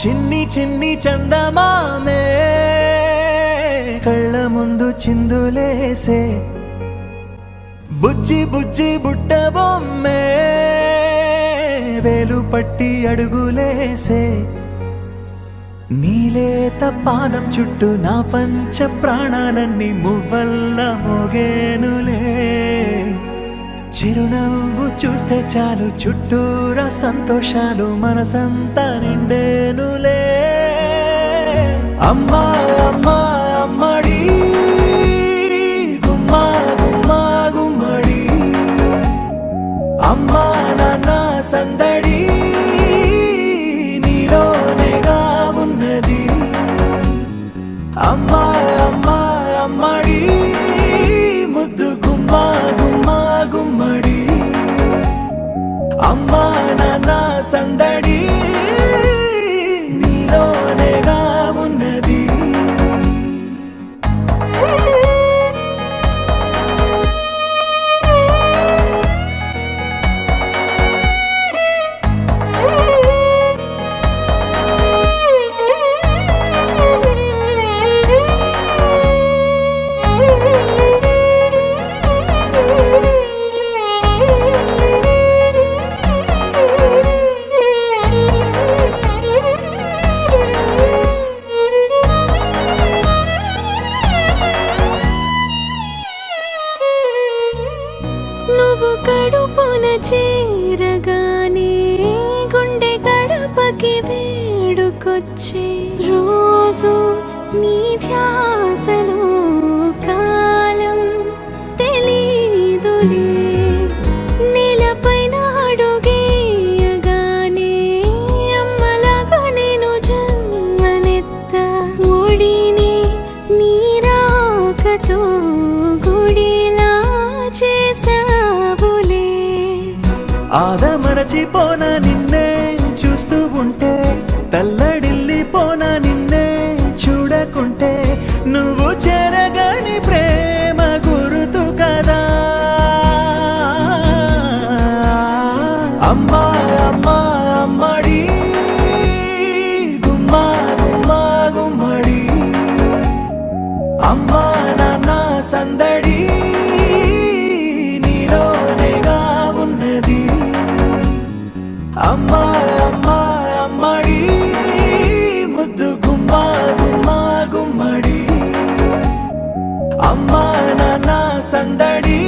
చిన్ని చిన్ని చందమామే కళ్ళ ముందు చిందులేసే బుజ్జి బుజ్జి బుట్ట బొమ్మే వేలు పట్టి అడుగులేసే నీలేత పానం చుట్టూ నా పంచ ప్రాణాలన్నీ మువ్వల్ల మోగేనులే చిరునవ్వు చూస్తే చాలు చుట్టూరా సంతోషాలు మనసంతా నిండేనులే అమ్మా అమ్మా అమ్మడి గుమ్మా గుమ్మా గుమ్మడి అమ్మా నాన్న సందడి నీలోనేగా ఉన్నది అమ్మా అమ్మా అమ్మడి ముద్దు గుమ్మా గుమ్మా గుమ్మడి అమ్మా నాన్న సందడి నీలోనేగా ఉన్నది నువ్వు కడుపున చేరగానే గుండె గడపకి వేడుకొచ్చే రోజు నీ ధ్యాసలో కాలం తెలీదులే నేలపైన అడుగేయగానే అమ్మలాగా నేను జన్మనెత్త ఒడిని నీ రాకతో గుడిలా చేసావులే ఆదమరచిపోనా నిన్నే చూస్తూ ఉంటే తల్లడిల్లిపోనా నిన్నే చూడకుంటే నువ్వు చెరగని ప్రేమ గురుతు కదా అమ్మా అమ్మా అమ్మడి గుమ్మా గుమ్మా గుమ్మడి అమ్మా నాన్న సందడి నీలోనేగా ఉన్నది అమ్మా అమ్మా అమ్మడి ముద్దు గుమ్మా గుమ్మా గుమ్మడి అమ్మా నాన్న సందడి